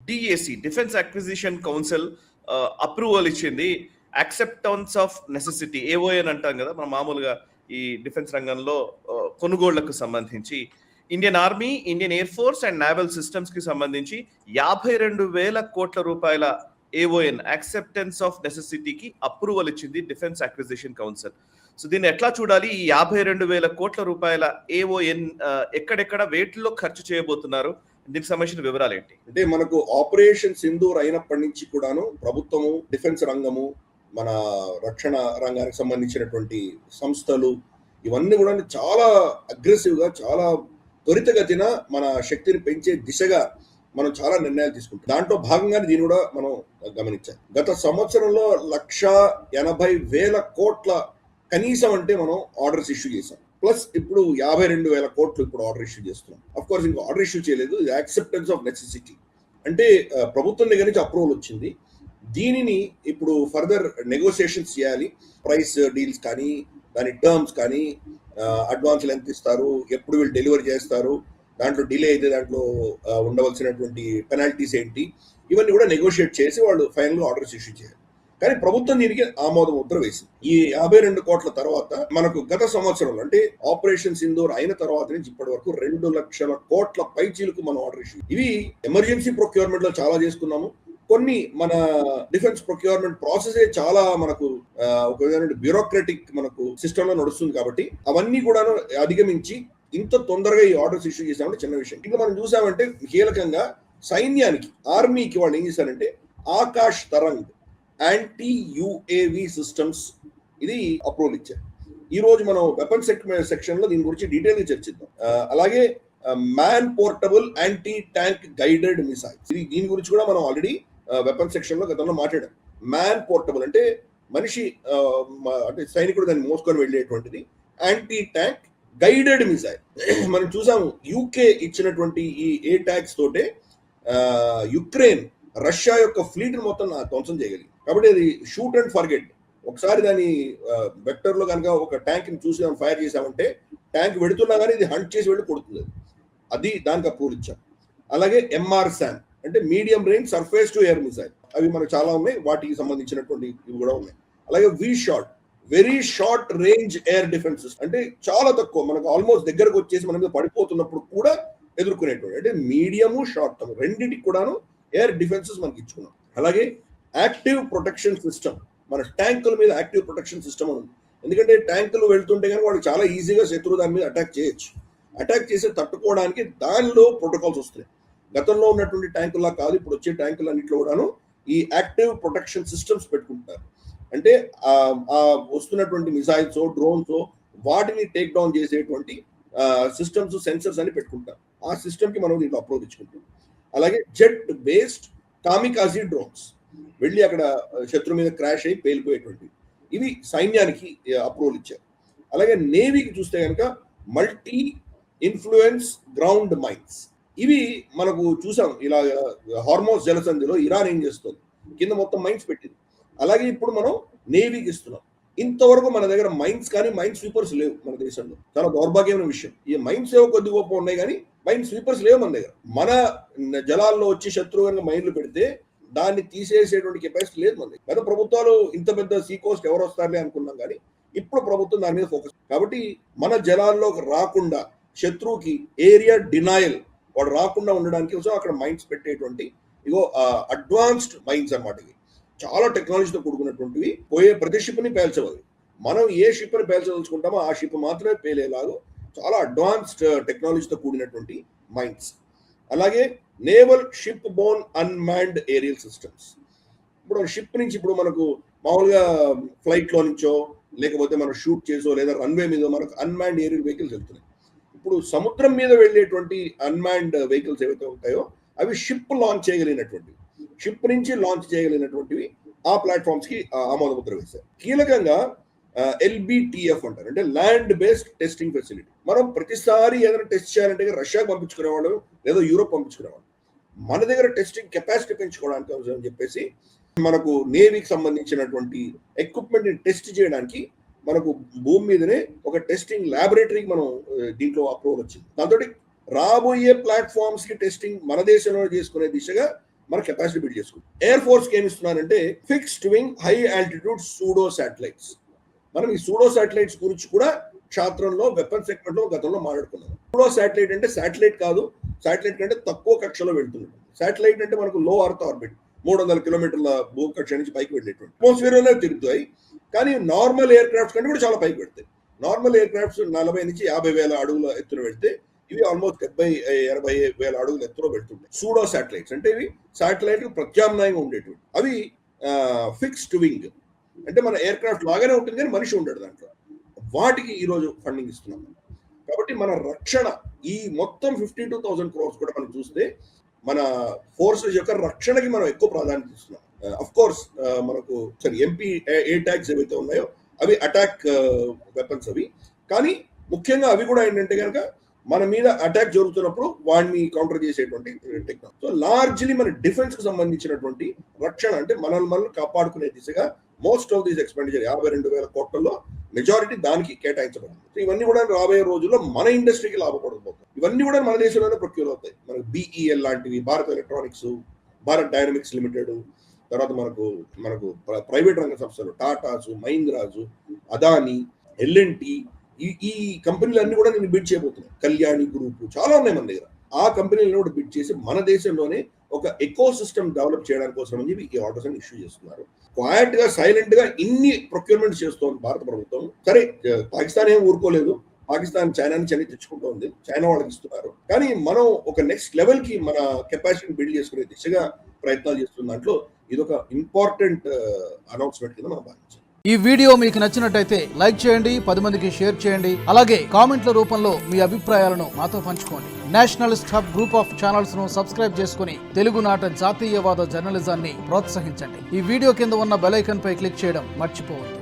DAC defence acquisition council approval ఇచ్చింది. Acceptance of necessity AON అంటాం కదా మనం మామూలుగా ఈ డిఫెన్స్ రంగంలో కొనుగోళ్లకు సంబంధించి Indian army, Indian air force and naval systems కి సంబంధించి 52,000 కోట్ల రూపాయల ఏఓఎన్ యాక్సెప్టెన్స్ ఆఫ్ నెసెసిటీకి అప్రూవల్ ఇచ్చింది డిఫెన్స్ అక్విజిషన్ కౌన్సిల్. సో దీన్ని ఎట్లా చూడాలి? ఈ 52,000 కోట్ల రూపాయల ఏఓఎన్ ఎక్కడెక్కడ వేటిల్లో ఖర్చు చేయబోతున్నారు? దీనికి సంబంధించిన వివరాలు ఏంటి? అంటే మనకు ఆపరేషన్ సింధూర్ అయినప్పటి నుంచి కూడాను ప్రభుత్వము, డిఫెన్స్ రంగము, మన రక్షణ రంగానికి సంబంధించినటువంటి సంస్థలు ఇవన్నీ కూడా చాలా అగ్రెసివ్ గా, చాలా త్వరితగతిన మన శక్తిని పెంచే దిశగా మనం చాలా నిర్ణయాలు తీసుకుంటాం. దాంట్లో భాగంగానే దీన్ని కూడా మనం గమనించాలి. గత సంవత్సరంలో 1,80,000 కోట్ల కనీసం అంటే మనం ఆర్డర్స్ ఇష్యూ చేసాం. ప్లస్ ఇప్పుడు 52,000 కోట్లు ఇప్పుడు ఆర్డర్ ఇష్యూ చేస్తున్నాం. అఫ్ కోర్స్ ఇంకా ఆర్డర్ ఇష్యూ చేయలేదు. యాక్సెప్టెన్స్ ఆఫ్ నెసెసిటీ అంటే ప్రభుత్వం దగ్గర నుంచి అప్రూవల్ వచ్చింది. దీనిని ఇప్పుడు ఫర్దర్ నెగోసియేషన్స్ చేయాలి. ప్రైస్ డీల్స్ కానీ, దాని టర్మ్స్ కానీ, అడ్వాన్స్లు ఎంత ఇస్తారు, ఎప్పుడు వీళ్ళు డెలివరీ చేస్తారు, దాంట్లో డిలే అయితే దాంట్లో ఉండవలసినటువంటి పెనాల్టీస్ ఏంటి, ఇవన్నీ కూడా నెగోషియేట్ చేసి వాళ్ళు ఫైనల్ ఆర్డర్స్ ఇష్యూ చేయాలి. కానీ ప్రభుత్వం దీనికి ఆమోద ముద్ర వేసింది. ఈ 52 కోట్ల తర్వాత మనకు గత సంవత్సరంలో అంటే ఆపరేషన్ సింధూర్ అయిన తర్వాత నుంచి ఇప్పటి వరకు 2 లక్షల కోట్ల పైచీలకు మనం ఆర్డర్ ఇష్యూ. ఇవి ఎమర్జెన్సీ ప్రొక్యూర్మెంట్ లో చాలా చేసుకున్నాము. కొన్ని మన డిఫెన్స్ ప్రొక్యూర్మెంట్ ప్రాసెస్ చాలా మనకు ఒక విధమైన బ్యూరోక్రటిక్ మనకు సిస్టమ్ లో నడుస్తుంది కాబట్టి అవన్నీ కూడా అధిగమించి ఇంత తొందరగా ఈ ఆర్డర్స్ ఇష్యూ చేసామంటే చిన్న విషయం. ఇంకా మనం చూసామంటే కీలకంగా సైన్యానికి, ఆర్మీకి వాళ్ళు ఏం చేశారంటే Akash Tarang anti UAV systems ఇది అప్రూవల్ ఇచ్చారు. ఈ రోజు మనం వెపన్ సెక్షన్ లో దీని గురించి డీటెయిల్ గా చర్చిద్దాం. అలాగే man portable anti tank guided missiles, ఇది దీని గురించి కూడా మనం ఆల్రెడీ వెపన్ సెక్షన్ లో గతంలో మాట్లాడాం. మ్యాన్ పోర్టబుల్ అంటే మనిషి అంటే సైనికుడు దాన్ని మోసుకొని వెళ్ళేటువంటిది. యాంటీ ట్యాంక్ గైడెడ్ మిసైల్ మనం చూసాము. యూకే ఇచ్చినటువంటి ఈ ఏటాక్స్ తోటే యుక్రెయిన్ రష్యా యొక్క ఫ్లీట్ మొత్తం ధ్వంసం చేయగలిగింది. కాబట్టి అది షూట్ అండ్ ఫర్గెట్. ఒకసారి దాని వెక్టర్ లో కనుక ఒక ట్యాంక్ ని చూసి ఫైర్ చేసామంటే ట్యాంక్ వెడుతున్నా కానీ ఇది హంట్ చేసి వెళ్ళి కొడుతుంది. అది దానికి అప్రూవల్ ఇచ్చాం. అలాగే ఎంఆర్ శాన్ అంటే medium range surface to air missile, అవి మనకు చాలా ఉన్నాయి. వాటికి సంబంధించినటువంటి ఇవి కూడా ఉన్నాయి. అలాగే VSHORADS very short range air defences అంటే చాలా తక్కువ, మనకు ఆల్మోస్ట్ దగ్గరకు వచ్చేసి మన మీద పడిపోతున్నప్పుడు కూడా ఎదుర్కొనేటువంటి అంటే మీడియము, షార్ట్ టర్మ్ రెండింటికి కూడాను ఎయిర్ డిఫెన్సెస్ మనకి ఇచ్చుకున్నాం. అలాగే యాక్టివ్ ప్రొటెక్షన్ సిస్టమ్, మన ట్యాంకుల మీద యాక్టివ్ ప్రొటెక్షన్ సిస్టమ్ ఉంది. ఎందుకంటే ట్యాంకులు వెళ్తుంటే కానీ వాళ్ళు చాలా ఈజీగా శత్రువు దాని మీద అటాక్ చేయొచ్చు. అటాక్ చేసి తట్టుకోవడానికి దానిలో ప్రోటోకాల్స్ వస్తున్నాయి. గతంలో ఉన్నటువంటి ట్యాంకుల్లా కాదు, ఇప్పుడు వచ్చే ట్యాంకులు అన్నింటిలో కూడాను ఈ యాక్టివ్ ప్రొటెక్షన్ సిస్టమ్స్ పెట్టుకుంటున్నారు. అంటే ఆ వస్తున్నటువంటి మిసైల్స్, డ్రోన్స్ వాటిని టేక్ డౌన్ చేసేటువంటి సిస్టమ్స్, సెన్సర్స్ అని పెట్టుకుంటారు. ఆ సిస్టమ్ కి మనం దీంట్లో అప్రోచ్ ఇచ్చుకుంటాం. అలాగే జెట్ బేస్డ్ కామికాజీ డ్రోన్స్ వెళ్ళి అక్కడ శత్రు మీద క్రాష్ అయ్యి పేలిపోయేటువంటి ఇవి సైన్యానికి అప్రూవల్ ఇచ్చారు. అలాగే నేవీకి చూస్తే కనుక మల్టీ ఇన్ఫ్లుయెన్స్ గ్రౌండ్ మైన్స్, ఇవి మనకు చూసాం. ఇలా హార్మోస్ జలసంధిలో ఇరాన్ ఏం చేస్తుంది, కింద మొత్తం మైన్స్ పెట్టింది. అలాగే ఇప్పుడు మనం నేవీకి ఇస్తున్నాం. ఇంతవరకు మన దగ్గర మైన్స్ కానీ మైన్ స్వీపర్స్ లేవు మన దేశంలో. చాలా దౌర్భాగ్యమైన విషయం. ఈ మైన్స్ ఏవో కొద్ది గొప్ప ఉన్నాయి కానీ మైన్ స్వీపర్స్ లేవు మన దగ్గర. మన జలాల్లో వచ్చి శత్రువు కనుక మైన్లు పెడితే దాన్ని తీసేసేటువంటి కెపాసిటీ లేదు మన దగ్గర. గత ప్రభుత్వాలు ఇంత పెద్ద సీ కోస్ట్ ఎవరు వస్తారని అనుకున్నాం కానీ ఇప్పుడు ప్రభుత్వం దాని మీద ఫోకస్. కాబట్టి మన జలాల్లోకి రాకుండా శత్రువుకి ఏరియా డినాయల్ వాడు రాకుండా ఉండడానికి కోసం అక్కడ మైన్స్ పెట్టేటువంటి ఇగో అడ్వాన్స్డ్ మైన్స్ అన్నమాట. ఇవి చాలా టెక్నాలజీతో కూడుకున్నటువంటివి. పోయే ప్రతి షిప్ ని పేల్చవాలి. మనం ఏ షిప్ ని పేల్చదలుచుకుంటామో ఆ షిప్ మాత్రమే పేలేలాగా చాలా అడ్వాన్స్డ్ టెక్నాలజీతో కూడినటువంటి మైన్స్. అలాగే naval ship borne unmanned aerial systems. ఇప్పుడు షిప్ నుంచి ఇప్పుడు మనకు మామూలుగా ఫ్లైట్ లో నుంచో లేకపోతే మనం షూట్ చేసో లేదా రన్వే మీద మనకు అన్మాన్డ్ ఏరియల్ వెహికల్స్ వెళ్తున్నాయి. ఇప్పుడు సముద్రం మీద వెళ్ళేటువంటి అన్మాన్డ్ వెహికల్స్ ఏవైతే ఉంటాయో అవి షిప్ లాంచ్ చేయగలిగినటువంటివి, షిప్ నుంచి లాంచ్ చేయగలిగినటువంటివి ఆ ప్లాట్ఫామ్స్ కి ఆమోద ముద్ర వేశారు. కీలకంగా LBTF అంటారు, అంటే ల్యాండ్ బేస్డ్ టెస్టింగ్ ఫెసిలిటీ. మనం ప్రతిసారి ఏదైనా టెస్ట్ చేయాలంటే రష్యాకి పంపించుకునేవాళ్ళు లేదా యూరోప్ పంపించుకునేవాళ్ళు. మన దగ్గర టెస్టింగ్ కెపాసిటీ పెంచుకోవడానికి అవసరం అని చెప్పేసి మనకు నేవీకి సంబంధించినటువంటి ఎక్విప్మెంట్ ని టెస్ట్ చేయడానికి మనకు భూమి మీదనే ఒక టెస్టింగ్ ల్యాబొరేటరీకి మనం దీంట్లో అప్రూవల్ వచ్చింది. దాంతో రాబోయే ప్లాట్ఫామ్స్ కి టెస్టింగ్ మన దేశంలో చేసుకునే దిశగా మన కెపాసిటీ బిల్డ్ చేసుకుంటాం. ఎయిర్ ఫోర్స్ కి ఏమి ఇస్తున్నారంటే fixed wing high altitude pseudo satellites. మనం ఈ సూడో శాటిలైట్స్ గురించి కూడా క్షేత్రంలో వెపన్ సెగ్మెంట్ లో గతంలో మాట్లాడుకున్నాం. సూడో శాటిలైట్ అంటే శాటిలైట్ కాదు, శాటిలైట్ కంటే తక్కువ కక్షలో వెళ్తుంది. శాటిలైట్ అంటే మనకు లో అర్త్ ఆర్బిట్ 300 కిలోమీటర్ల భూకక్ష నుంచి పైకి వెళ్ళేటువంటి అట్మాస్ఫియర్ లోనే తిరుగుతాయి. కానీ నార్మల్ ఎయిర్ క్రాఫ్ట్స్ కంటే కూడా చాలా పైకి పెడతాయి. నార్మల్ ఎయిర్ క్రాఫ్ట్స్ 40 నుంచి 50,000 అడుగుల ఎత్తున వెళ్తే ఇవి ఆల్మోస్ట్ 70,000-80,000 అడుగుల ఎత్తులో వెళ్తుంటాయి. సూడో శాటిలైట్స్ అంటే ఇవి శాటిలైట్ ప్రత్యామ్నాయంగా ఉండేటువంటి, అవి ఫిక్స్డ్ వింగ్ అంటే మన ఎయిర్ క్రాఫ్ట్ లాగానే ఉంటుంది కానీ మనిషి ఉండడు దాంట్లో. వాటికి ఈరోజు ఫండింగ్ ఇస్తున్నాం. కాబట్టి మన రక్షణ ఈ మొత్తం 52,000 crores కూడా మనం చూస్తే మన ఫోర్సెస్ యొక్క రక్షణకి మనం ఎక్కువ ప్రాధాన్యత ఇస్తున్నాం. అఫ్ కోర్స్ మనకు ఎంపీ ఏ ట్యాగ్స్ ఏవైతే ఉన్నాయో అవి అటాక్ వెపన్స్ అవి, కానీ ముఖ్యంగా అవి కూడా ఏంటంటే కనుక మన మీద అటాక్ జరుగుతున్నప్పుడు వాడిని కౌంటర్ చేసేటువంటి టెక్నాలజీ. సో లార్జ్లీ మన డిఫెన్స్ కు సంబంధించినటువంటి రక్షణ అంటే మనల్ని కాపాడుకునే దిశగా మోస్ట్ ఆఫ్ దీస్ ఎక్స్పెండిచర్ 52,000 కోట్లలో మెజారిటీ దానికి కేటాయించబడింది. సో ఇవన్నీ కూడా రాబోయే రోజుల్లో మన ఇండస్ట్రీకి లాభపడబోతాయి. ఇవన్నీ కూడా మన దేశంలోనే ప్రొక్యూర్ అవుతాయి. మనకు BEL లాంటివి, Bharat electronics, Bharat dynamics limited, తర్వాత మనకు ప్రైవేట్ రంగ సంస్థలు టాటాసు, మహీంద్రాజు, అదానీ, L&T, ఈ కంపెనీలన్నీ కూడా నేను బిడ్ చేయబోతున్నాను. కళ్యాణి గ్రూప్ చాలా ఉన్నాయి మన దగ్గర. ఆ కంపెనీలను కూడా బిడ్ చేసి మన దేశంలోనే ఒక ఎకో సిస్టమ్ డెవలప్ చేయడానికి కోసం అని చెప్పి ఈ ఆర్డర్స్ అని ఇష్యూ చేస్తున్నారు. క్వైట్ గా సైలెంట్ గా ఇన్ని ప్రొక్యూర్మెంట్ చేస్తోంది భారత ప్రభుత్వం. సరే, పాకిస్తాన్ ఏం ఊరుకోలేదు. పాకిస్తాన్ చైనా నుంచి అన్ని తెచ్చుకుంటోంది, చైనా వాళ్ళకి ఇస్తున్నారు. కానీ మనం ఒక నెక్స్ట్ లెవెల్ కి మన కెపాసిటీని బిల్డ్ చేసుకునే దిశగా ప్రయత్నాలు చేస్తున్న దాంట్లో ఇదొక ఇంపార్టెంట్ అనౌన్స్మెంట్ కింద మనం భావించాలి. ఈ వీడియో మీకు నచ్చినట్టయితే లైక్ చేయండి, 10 మందికి షేర్ చేయండి. అలాగే కామెంట్ల రూపంలో మీ అభిప్రాయాలను మాతో పంచుకోండి. Nationalist hub group of channels ను సబ్స్క్రైబ్ చేసుకుని తెలుగునాట జాతీయవాద జర్నలిజాన్ని ప్రోత్సహించండి. ఈ వీడియో కింద ఉన్న బెల్ ఐకాన్ పై క్లిక్ చేయడం మర్చిపోవద్దు.